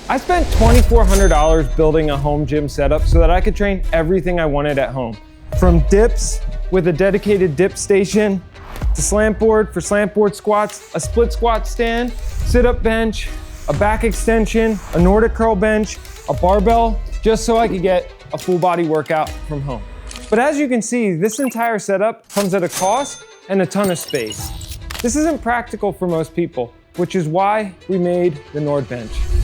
I spent $2,400 building a home gym setup so that I could train everything I wanted at home. From dips with a dedicated dip station, to slant board for slant board squats, a split squat stand, sit-up bench, a back extension, a Nordic curl bench, a barbell, just so I could get a full body workout from home. But as you can see, this entire setup comes at a cost and a ton of space. This isn't practical for most people, which is why we made the NordBench.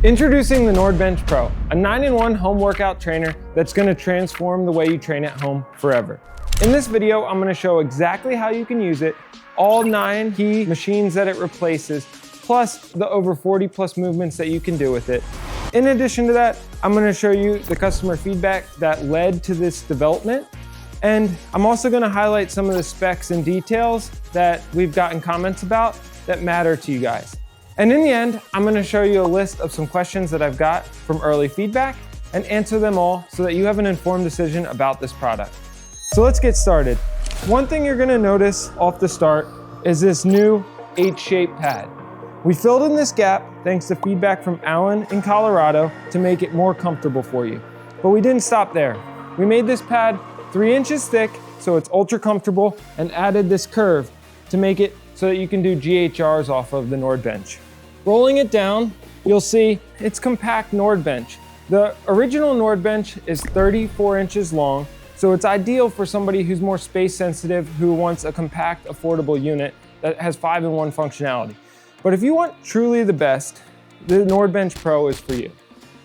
Introducing the NordBench Pro, a 9-in-1 home workout trainer that's gonna transform the way you train at home forever. In this video, I'm gonna show exactly how you can use it, all 9 key machines that it replaces, plus the over 40 plus movements that you can do with it. In addition to that, I'm gonna show you the customer feedback that led to this development. And I'm also gonna highlight some of the specs and details that we've gotten comments about that matter to you guys. And in the end, I'm gonna show you a list of some questions that I've got from early feedback and answer them all so that you have an informed decision about this product. So let's get started. One thing you're gonna notice off the start is this new H-shaped pad. We filled in this gap thanks to feedback from Alan in Colorado to make it more comfortable for you. But we didn't stop there. We made this pad 3 inches thick so it's ultra comfortable and added this curve to make it so that you can do GHRs off of the NordBench. Rolling it down, you'll see it's compact NordBench. The original NordBench is 34 inches long, so it's ideal for somebody who's more space sensitive, who wants a compact, affordable unit that has 5-in-1 functionality. But if you want truly the best, the NordBench Pro is for you.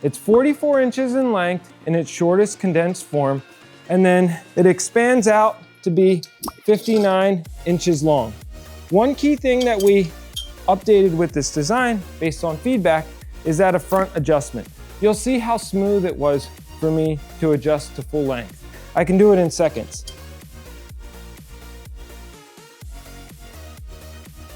It's 44 inches in length in its shortest condensed form, and then it expands out to be 59 inches long. One key thing that we updated with this design based on feedback is that a front adjustment. You'll see how smooth it was for me to adjust to full length. I can do it in seconds.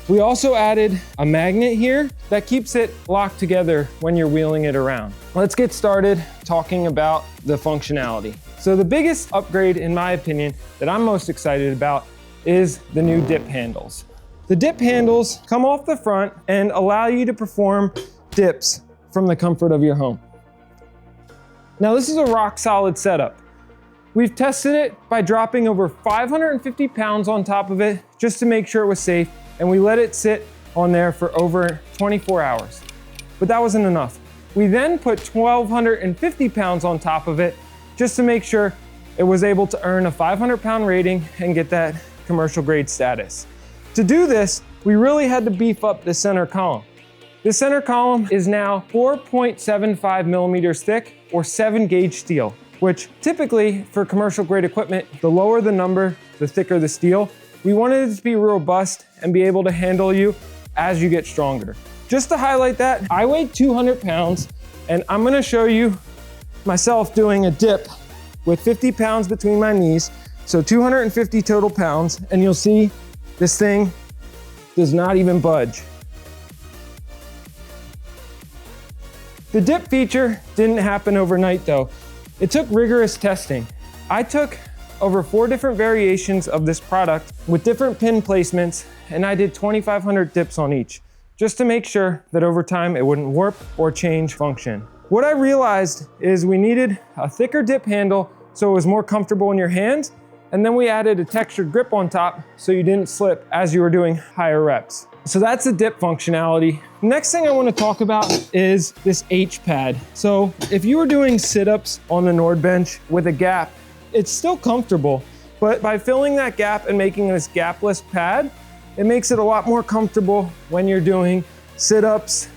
We also added a magnet here that keeps it locked together when you're wheeling it around. Let's get started talking about the functionality. So the biggest upgrade, in my opinion, that I'm most excited about is the new dip handles. The dip handles come off the front and allow you to perform dips from the comfort of your home. Now this is a rock solid setup. We've tested it by dropping over 550 pounds on top of it just to make sure it was safe, and we let it sit on there for over 24 hours. But that wasn't enough. We then put 1,250 pounds on top of it just to make sure it was able to earn a 500-pound rating and get that commercial grade status. To do this, we really had to beef up the center column. The center column is now 4.75 millimeters thick or 7-gauge steel, which typically for commercial grade equipment, the lower the number, the thicker the steel. We wanted it to be robust and be able to handle you as you get stronger. Just to highlight that, I weigh 200 pounds and I'm gonna show you myself doing a dip with 50 pounds between my knees, so 250 total pounds, and you'll see this thing does not even budge. The dip feature didn't happen overnight though. It took rigorous testing. I took over 4 different variations of this product with different pin placements, and I did 2,500 dips on each, just to make sure that over time it wouldn't warp or change function. What I realized is we needed a thicker dip handle so it was more comfortable in your hands, and then we added a textured grip on top so you didn't slip as you were doing higher reps. So that's the dip functionality. Next thing I want to talk about is this H pad. So if you were doing sit-ups on the NordBench with a gap, it's still comfortable, but by filling that gap and making this gapless pad, it makes it a lot more comfortable when you're doing sit-ups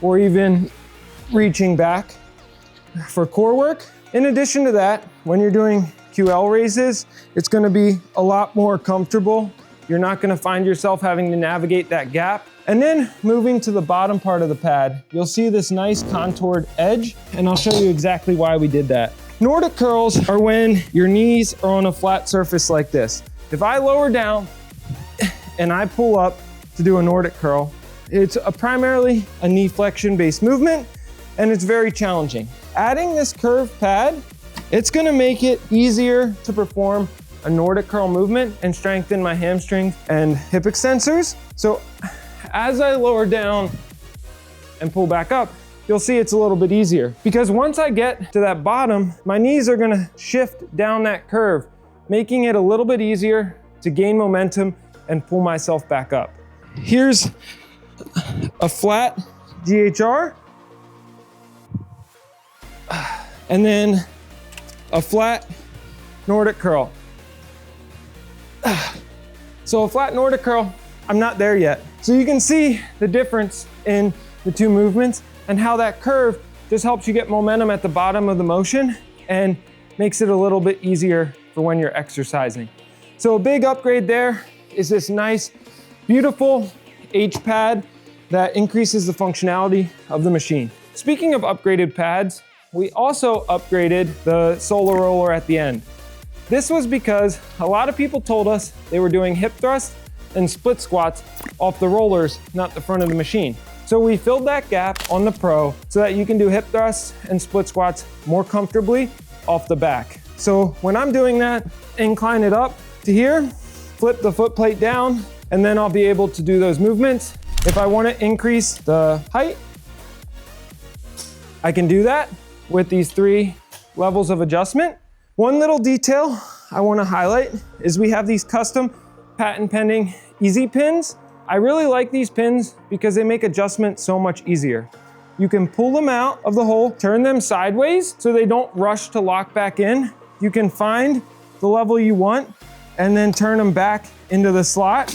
or even reaching back for core work. In addition to that, when you're doing QL raises, it's gonna be a lot more comfortable. You're not gonna find yourself having to navigate that gap. And then moving to the bottom part of the pad, you'll see this nice contoured edge, and I'll show you exactly why we did that. Nordic curls are when your knees are on a flat surface like this. If I lower down and I pull up to do a Nordic curl, it's primarily a knee flexion based movement, and it's very challenging. Adding this curved pad, it's gonna make it easier to perform a Nordic curl movement and strengthen my hamstrings and hip extensors. So as I lower down and pull back up, you'll see it's a little bit easier. Because once I get to that bottom, my knees are gonna shift down that curve, making it a little bit easier to gain momentum and pull myself back up. Here's a flat GHR, and then a flat Nordic curl. So a flat Nordic curl, I'm not there yet. So you can see the difference in the two movements and how that curve just helps you get momentum at the bottom of the motion and makes it a little bit easier for when you're exercising. So a big upgrade there is this nice, beautiful H pad that increases the functionality of the machine. Speaking of upgraded pads, we also upgraded the solar roller at the end. This was because a lot of people told us they were doing hip thrusts and split squats off the rollers, not the front of the machine. So we filled that gap on the Pro so that you can do hip thrusts and split squats more comfortably off the back. So when I'm doing that, incline it up to here, flip the foot plate down, and then I'll be able to do those movements. If I want to increase the height, I can do that with these 3 levels of adjustment. One little detail I want to highlight is we have these custom patent pending easy pins. I really like these pins because they make adjustment so much easier. You can pull them out of the hole, turn them sideways so they don't rush to lock back in. You can find the level you want and then turn them back into the slot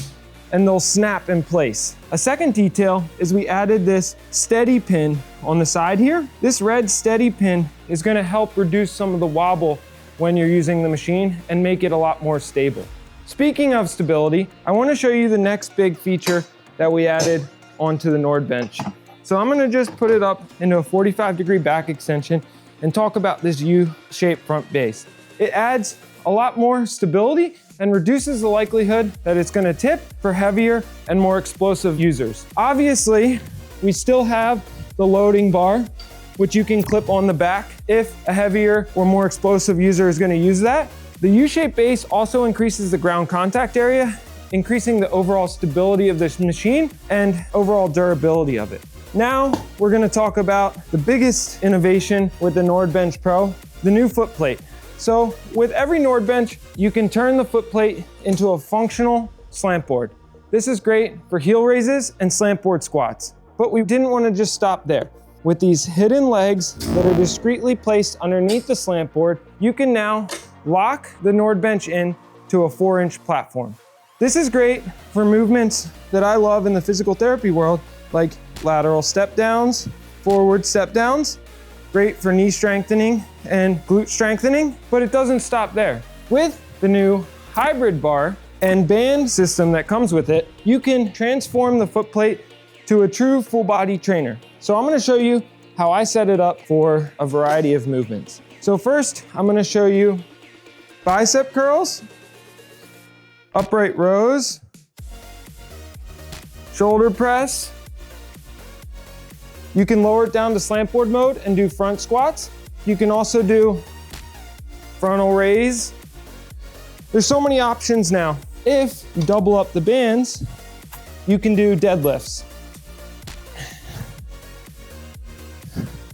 and they'll snap in place. A second detail is we added this steady pin on the side here. This red steady pin is gonna help reduce some of the wobble when you're using the machine and make it a lot more stable. Speaking of stability, I want to show you the next big feature that we added onto the NordBench. So I'm gonna just put it up into a 45-degree back extension and talk about this U-shaped front base. It adds a lot more stability and reduces the likelihood that it's gonna tip for heavier and more explosive users. Obviously, we still have the loading bar, which you can clip on the back if a heavier or more explosive user is gonna use that. The U-shaped base also increases the ground contact area, increasing the overall stability of this machine and overall durability of it. Now, we're gonna talk about the biggest innovation with the NordBench Pro, the new footplate. So with every NordBench, you can turn the footplate into a functional slant board. This is great for heel raises and slant board squats, but we didn't wanna just stop there. With these hidden legs that are discreetly placed underneath the slant board, you can now lock the NordBench in to a 4-inch platform. This is great for movements that I love in the physical therapy world, like lateral step downs, forward step downs, great for knee strengthening and glute strengthening, but it doesn't stop there. With the new hybrid bar and band system that comes with it, you can transform the footplate to a true full body trainer. So I'm gonna show you how I set it up for a variety of movements. So first, I'm gonna show you bicep curls, upright rows, shoulder press. You can lower it down to slant board mode and do front squats. You can also do frontal raise. There's so many options now. If you double up the bands, you can do deadlifts.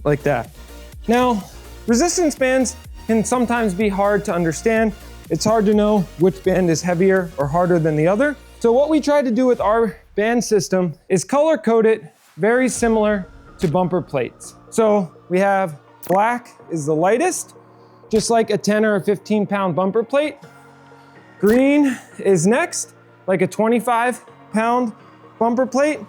Like that. Now, resistance bands can sometimes be hard to understand. It's hard to know which band is heavier or harder than the other. So what we tried to do with our band system is color code it very similar to bumper plates. So we have black is the lightest, just like a 10 or a 15 pound bumper plate. Green is next, like a 25 pound bumper plate.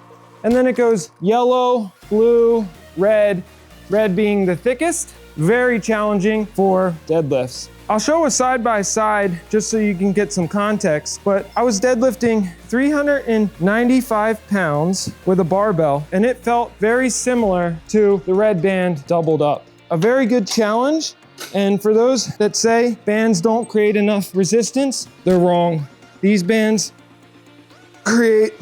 And then it goes yellow, blue, red, red being the thickest. Very challenging for deadlifts. I'll show a side by side just so you can get some context, but I was deadlifting 395 pounds with a barbell and it felt very similar to the red band doubled up. A very good challenge, and for those that say bands don't create enough resistance, they're wrong. These bands create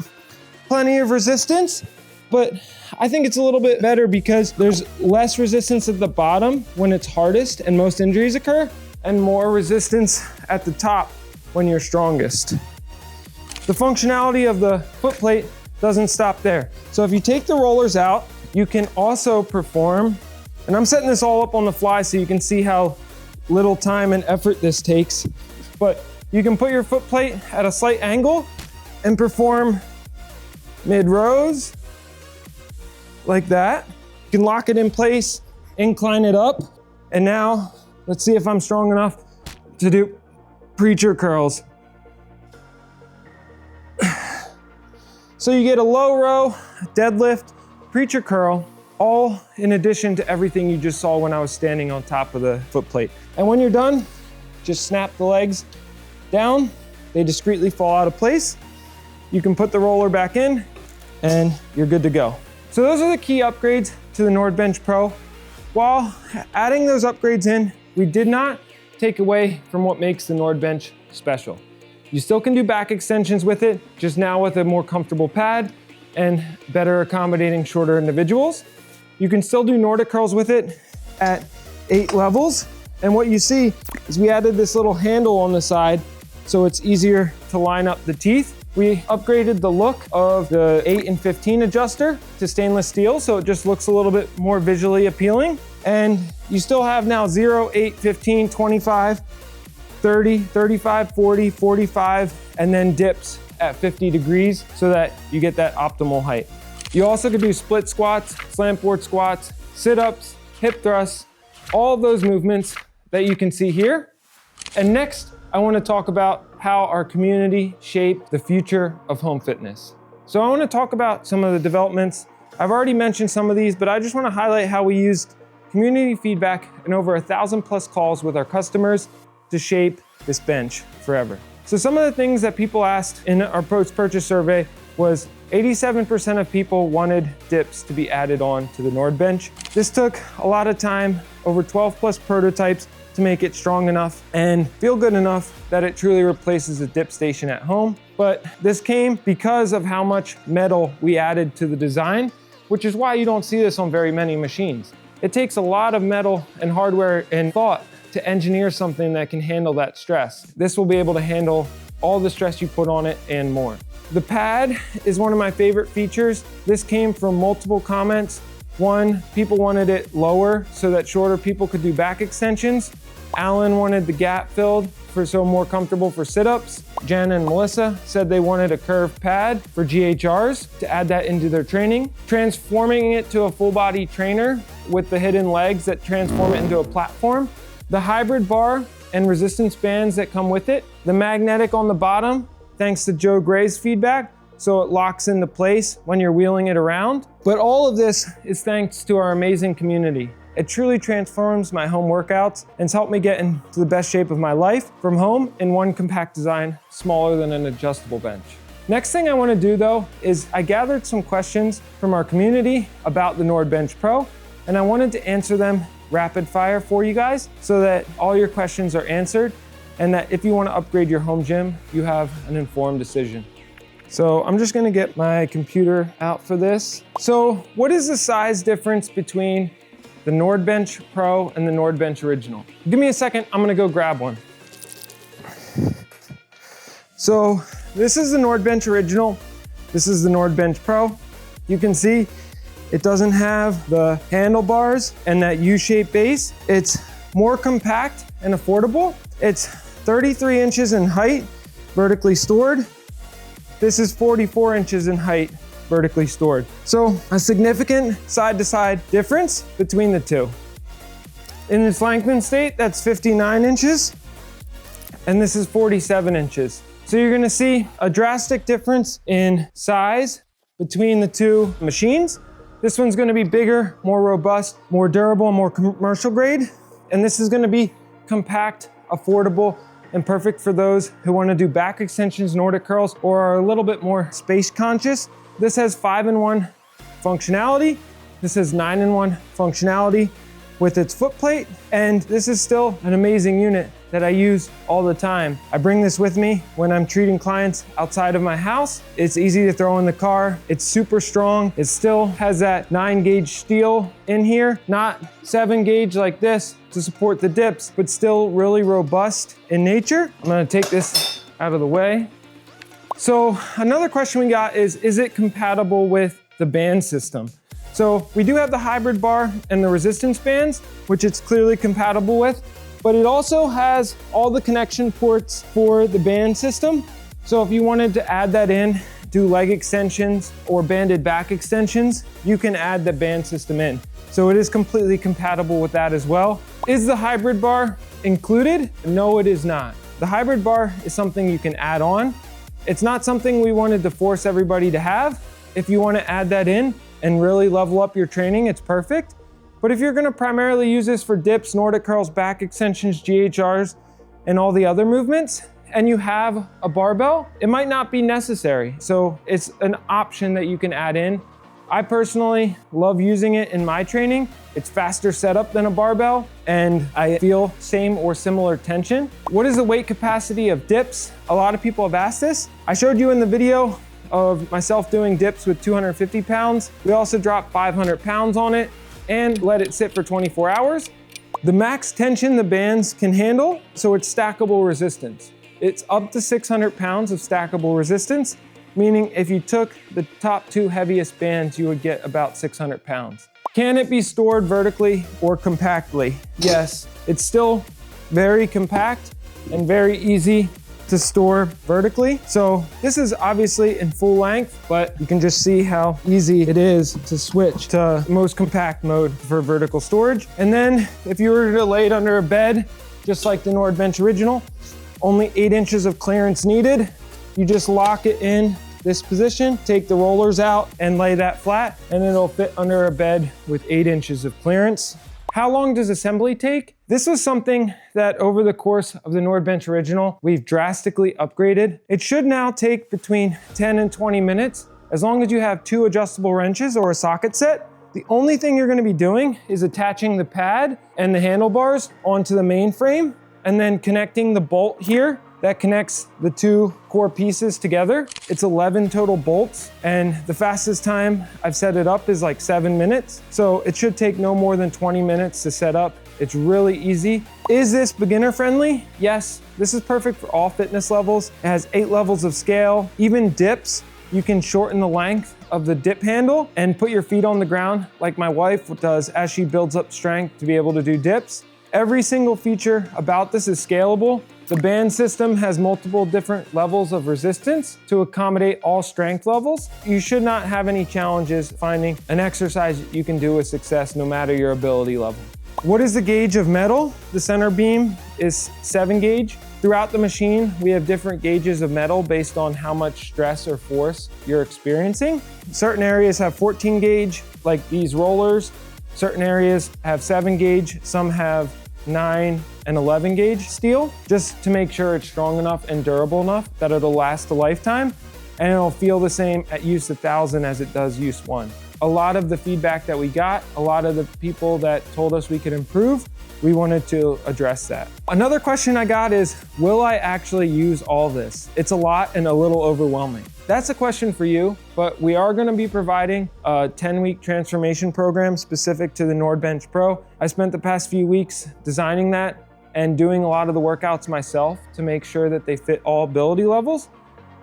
plenty of resistance, but I think it's a little bit better because there's less resistance at the bottom when it's hardest and most injuries occur, and more resistance at the top when you're strongest. The functionality of the footplate doesn't stop there. So if you take the rollers out, you can also perform, and I'm setting this all up on the fly so you can see how little time and effort this takes, but you can put your foot plate at a slight angle and perform mid rows like that. You can lock it in place, incline it up, and now let's see if I'm strong enough to do preacher curls. So you get a low row, deadlift, preacher curl, all in addition to everything you just saw when I was standing on top of the foot plate. And when you're done, just snap the legs down. They discreetly fall out of place. You can put the roller back in and you're good to go. So those are the key upgrades to the NordBench Pro. While adding those upgrades in, we did not take away from what makes the NordBench special. You still can do back extensions with it, just now with a more comfortable pad and better accommodating shorter individuals. You can still do Nordic curls with it at 8 levels. And what you see is we added this little handle on the side so it's easier to line up the teeth. We upgraded the look of the 8 and 15 adjuster to stainless steel, so it just looks a little bit more visually appealing. And you still have now 0, 8, 15, 25, 30, 35, 40, 45, and then dips at 50 degrees so that you get that optimal height. You also could do split squats, slant board squats, sit-ups, hip thrusts, all of those movements that you can see here. And next, I want to talk about how our community shaped the future of home fitness. So I want to talk about some of the developments. I've already mentioned some of these, but I just want to highlight how we used community feedback and over 1,000+ calls with our customers to shape this bench forever. So some of the things that people asked in our post-purchase survey was 87% of people wanted dips to be added on to the NordBench. This took a lot of time, over 12+ prototypes, to make it strong enough and feel good enough that it truly replaces a dip station at home. But this came because of how much metal we added to the design, which is why you don't see this on very many machines. It takes a lot of metal and hardware and thought to engineer something that can handle that stress. This will be able to handle all the stress you put on it and more. The pad is one of my favorite features. This came from multiple comments. One, people wanted it lower so that shorter people could do back extensions. Alan wanted the gap filled so more comfortable for sit-ups. Jen and Melissa said they wanted a curved pad for GHRs to add that into their training. Transforming it to a full body trainer with the hidden legs that transform it into a platform. The hybrid bar and resistance bands that come with it. The magnetic on the bottom, thanks to Joe Gray's feedback, so it locks into place when you're wheeling it around. But all of this is thanks to our amazing community. It truly transforms my home workouts and has helped me get into the best shape of my life from home in one compact design, smaller than an adjustable bench. Next thing I want to do though is I gathered some questions from our community about the NordBench Pro, and I wanted to answer them rapid fire for you guys so that all your questions are answered and that if you want to upgrade your home gym, you have an informed decision. So I'm just going to get my computer out for this. So what is the size difference between the NordBench Pro and the NordBench Original? Give me a second, I'm going to go grab one. So this is the NordBench Original. This is the NordBench Pro. You can see it doesn't have the handlebars and that U-shaped base. It's more compact and affordable. It's 33 inches in height, vertically stored. This is 44 inches in height, vertically stored. So a significant side-to-side difference between the two. In its lengthened state, that's 59 inches, and this is 47 inches. So you're gonna see a drastic difference in size between the two machines. This one's gonna be bigger, more robust, more durable, more commercial grade. And this is gonna be compact, affordable, and perfect for those who wanna do back extensions, Nordic curls, or are a little bit more space conscious. This has 5-in-1 functionality. This has 9-in-1 functionality with its footplate. And this is still an amazing unit that I use all the time. I bring this with me when I'm treating clients outside of my house. It's easy to throw in the car. It's super strong. It still has that 9-gauge steel in here, not 7-gauge like this to support the dips, but still really robust in nature. I'm gonna take this out of the way. So another question we got is it compatible with the band system? So we do have the hybrid bar and the resistance bands, which it's clearly compatible with, but it also has all the connection ports for the band system. So if you wanted to add that in, do leg extensions or banded back extensions, you can add the band system in. So it is completely compatible with that as well. Is the hybrid bar included? No, it is not. The hybrid bar is something you can add on. It's not something we wanted to force everybody to have. If you want to add that in and really level up your training, it's perfect. But if you're going to primarily use this for dips, Nordic curls, back extensions, GHRs, and all the other movements, and you have a barbell, it might not be necessary. So it's an option that you can add in. I personally love using it in my training. It's faster setup than a barbell, and I feel same or similar tension. What is the weight capacity of dips? A lot of people have asked this. I showed you in the video of myself doing dips with 250 pounds. We also dropped 500 pounds on it and let it sit for 24 hours. The max tension the bands can handle, so it's stackable resistance. It's up to 600 pounds of stackable resistance, meaning if you took the top two heaviest bands, you would get about 600 pounds. Can it be stored vertically or compactly? Yes, it's still very compact and very easy to store vertically. So this is obviously in full length, but you can just see how easy it is to switch to most compact mode for vertical storage. And then if you were to lay it under a bed, just like the NordBench original, only 8 inches of clearance needed. You just lock it in this position, take the rollers out and lay that flat, and it'll fit under a bed with 8 inches of clearance. How long does assembly take? This was something that over the course of the NordBench original, we've drastically upgraded. It should now take between 10 and 20 minutes, as long as you have 2 adjustable wrenches or a socket set. The only thing you're gonna be doing is attaching the pad and the handlebars onto the main frame, and then connecting the bolt here that connects the 2 core pieces together. It's 11 total bolts, and the fastest time I've set it up is like 7 minutes. So it should take no more than 20 minutes to set up. It's really easy. Is this beginner friendly? Yes, this is perfect for all fitness levels. It has 8 levels of scale. Even dips, you can shorten the length of the dip handle and put your feet on the ground like my wife does as she builds up strength to be able to do dips. Every single feature about this is scalable. The band system has multiple different levels of resistance to accommodate all strength levels. You should not have any challenges finding an exercise you can do with success no matter your ability level. What is the gauge of metal? The center beam is 7 gauge. Throughout the machine, we have different gauges of metal based on how much stress or force you're experiencing. Certain areas have 14 gauge, like these rollers. Certain areas have 7 gauge, some have 9 and 11 gauge steel, just to make sure it's strong enough and durable enough that it'll last a lifetime, and it'll feel the same at use 1000 as it does use 1. A lot of the feedback that we got, a lot of the people that told us we could improve, we wanted to address that. Another question I got is, will I actually use all this? It's a lot and a little overwhelming. That's a question for you, but we are gonna be providing a 10-week transformation program specific to the NordBench Pro. I spent the past few weeks designing that and doing a lot of the workouts myself to make sure that they fit all ability levels.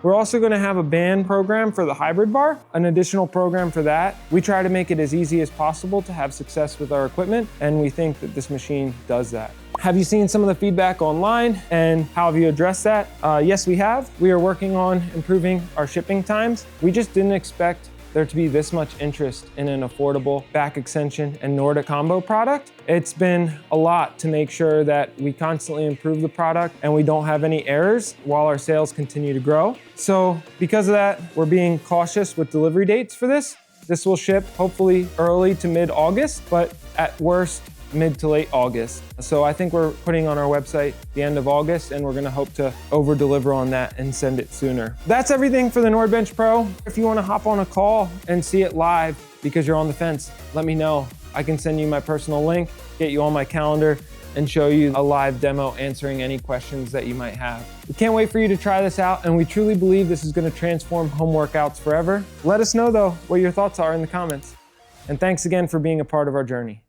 We're also gonna have a band program for the hybrid bar, an additional program for that. We try to make it as easy as possible to have success with our equipment, and we think that this machine does that. Have you seen some of the feedback online, and how have you addressed that? Yes, we have. We are working on improving our shipping times. We just didn't expect there to be this much interest in an affordable back extension and Nordic combo product. It's been a lot to make sure that we constantly improve the product and we don't have any errors while our sales continue to grow. So because of that, we're being cautious with delivery dates for this. This will ship hopefully early to mid-August, but at worst, mid to late August. So I think we're putting on our website the end of August, and we're gonna hope to over deliver on that and send it sooner. That's everything for the NordBench Pro. If you wanna hop on a call and see it live because you're on the fence, let me know. I can send you my personal link, get you on my calendar, and show you a live demo answering any questions that you might have. We can't wait for you to try this out, and we truly believe this is gonna transform home workouts forever. Let us know though what your thoughts are in the comments. And thanks again for being a part of our journey.